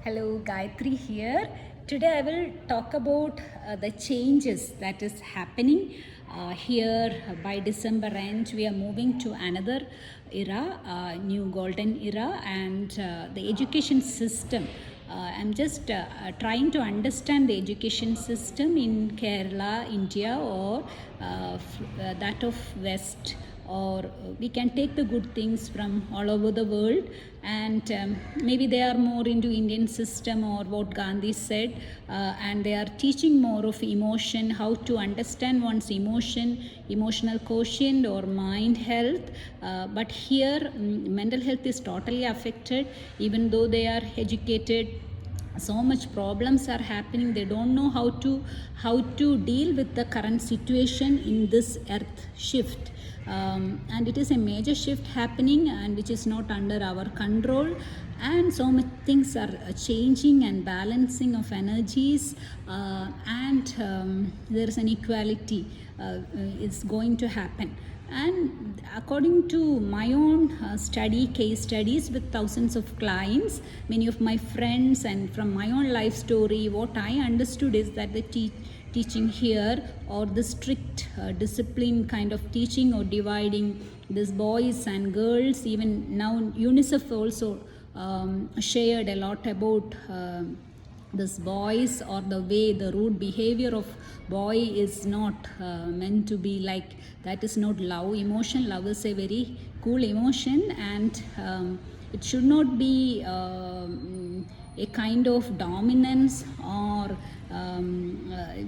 Hello, Gayatri here. Today I will talk about the changes that is happening here. By December end. We are moving to another era, new golden era, and the education system. I'm just trying to understand the education system in Kerala, India, or that of West, or we can take the good things from all over the world, and maybe they are more into Indian system or what Gandhi said, and they are teaching more of emotion, how to understand one's emotional quotient or mind health. But here mental health is totally affected, even though they are educated. So much problems are happening, they don't know how to deal with the current situation in this earth shift. And it is a major shift happening, and which is not under our control, and so many things are changing, and balancing of energies, and there is an equality is going to happen. And according to my own case studies with thousands of clients, many of my friends, and from my own life story, what I understood is that the teaching here, or the strict discipline kind of teaching, or dividing these boys and girls. Even now UNICEF also shared a lot about this boys, or the way the rude behavior of boy is not meant to be like that. Is not love emotion. Love is a very cool emotion, and it should not be a kind of dominance, or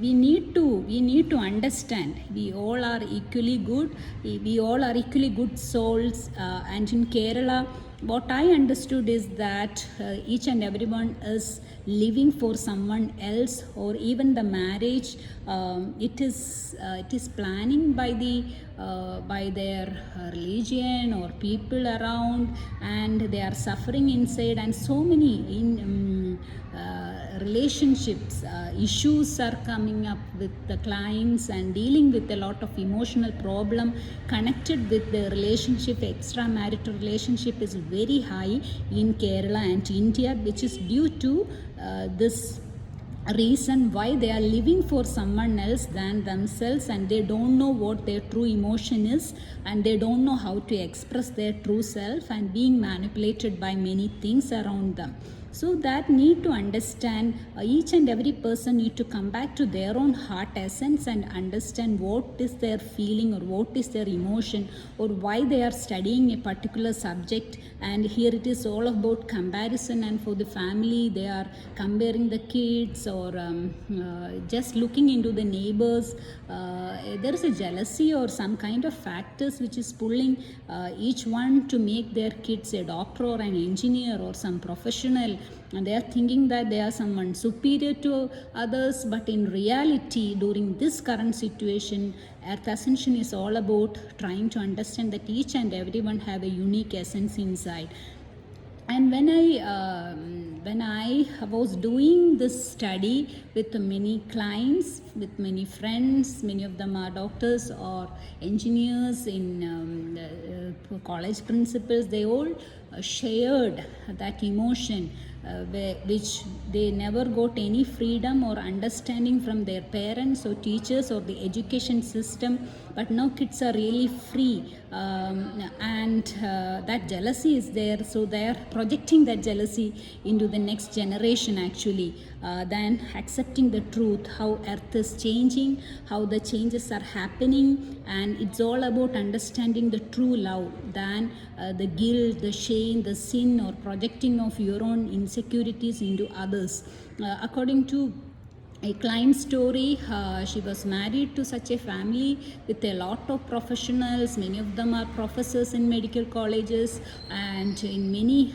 we need to understand we all are equally good. We all are equally good souls, and in Kerala what I understood is that each and everyone is living for someone else, or even the marriage. It is planning by their religion or people around, and they are suffering inside, and so many relationships issues are coming up with the clients, and dealing with a lot of emotional problem connected with the relationship. Extramarital relationship is very high in Kerala and India, which is due to this reason why they are living for someone else than themselves, and they don't know what their true emotion is, and they don't know how to express their true self, and being manipulated by many things around them. So that need to understand, each and every person need to come back to their own heart essence, and understand what is their feeling, or what is their emotion, or why they are studying a particular subject. And here it is all about comparison, and for the family they are comparing the kids, or just looking into the neighbors. There is a jealousy or some kind of factors which is pulling each one to make their kids a doctor or an engineer or some professional, and they are thinking that they are someone superior to others. But in reality, during this current situation, Earth Ascension is all about trying to understand that each and everyone have a unique essence inside. And when I was doing this study with many clients, with many friends, many of them are doctors or engineers, in college principals, they all shared that emotion, which they never got any freedom or understanding from their parents or teachers or the education system. But now kids are really free, and that jealousy is there, so they are projecting that jealousy into the next generation actually, than accepting the truth, how earth is changing, how the changes are happening. And it's all about understanding the true love than the guilt, the shame, the sin, or projecting of your own insecurities into others. According to a client story, she was married to such a family with a lot of professionals. Many of them are professors in medical colleges and in many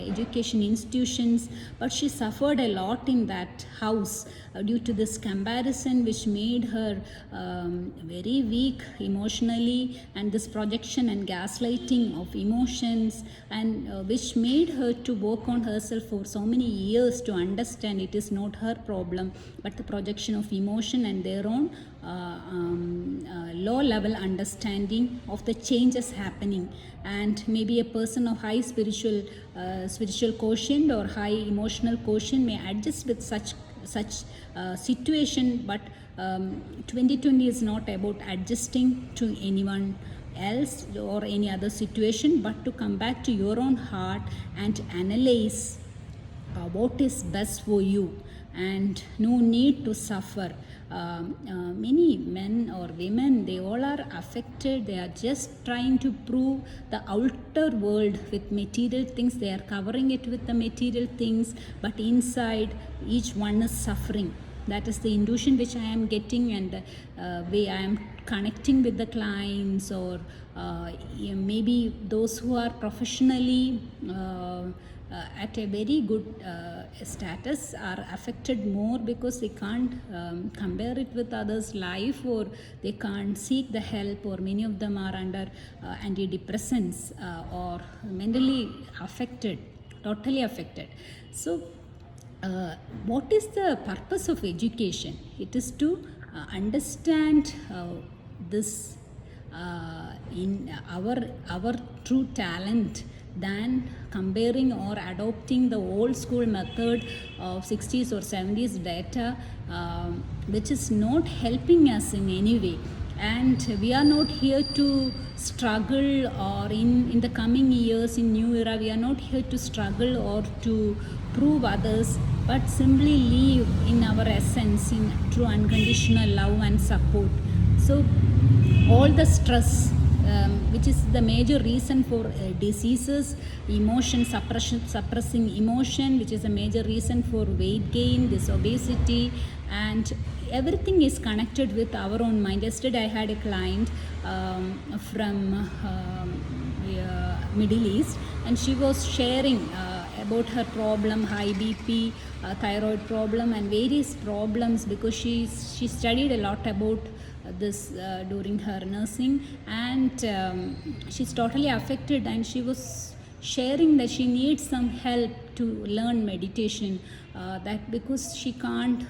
education institutions, but she suffered a lot in that house due to this comparison, which made her very weak emotionally, and this projection and gaslighting of emotions, and which made her to work on herself for so many years to understand it is not her problem, but the projection of emotion and their own low level understanding of the changes happening. And maybe a person of high spiritual quotient or high emotional quotient may adjust with such situation, but 2020 is not about adjusting to anyone else or any other situation, but to come back to your own heart and analyze what is best for you, and no need to suffer. Many men or women, they all are affected. They are just trying to prove the outer world with material things. They are covering it with the material things, but inside each one is suffering. That is the intuition which I am getting, and way I am connecting with the clients, or maybe those who are professionally at a very good status are affected more, because they can't compare it with others' life, or they can't seek the help, or many of them are under antidepressants or mentally affected, totally affected. So what is the purpose of education? It is to understand this in our true talent, than comparing or adopting the old school method of 60s or 70s data, which is not helping us in any way. And we are not here to struggle, or in the coming years, in new era, we are not here to struggle or to prove others, but simply live in our essence, in true unconditional love and support. So all the stress, which is the major reason for diseases, emotion suppressing emotion, which is a major reason for weight gain, this obesity, and everything is connected with our own mind. Yesterday I had a client from Middle East, and she was sharing about her problem, high BP, thyroid problem, and various problems, because she studied a lot about this during her nursing, and she's totally affected, and she was sharing that she needs some help to learn meditation, that because she can't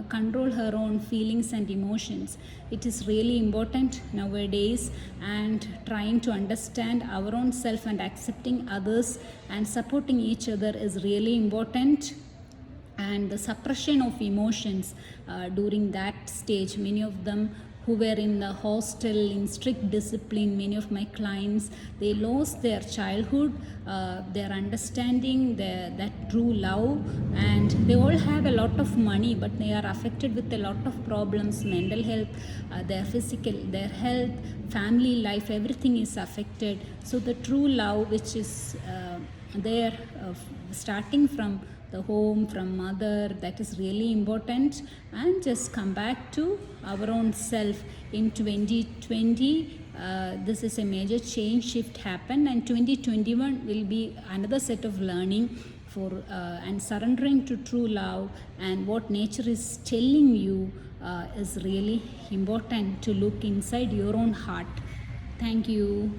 control her own feelings and emotions. It is really important nowadays, and trying to understand our own self and accepting others and supporting each other is really important. And the suppression of emotions during that stage, many of them who were in the hostel in strict discipline, many of my clients, they lost their childhood, their understanding, that true love, and they all have a lot of money, but they are affected with a lot of problems, mental health, their physical, their health, family life, everything is affected. So the true love, which is there, starting from the home, from mother, that is really important. And just come back to our own self. In 2020, this is a major change shift happened, and 2021 will be another set of learning for and surrendering to true love, and what nature is telling you is really important to look inside your own heart. Thank you.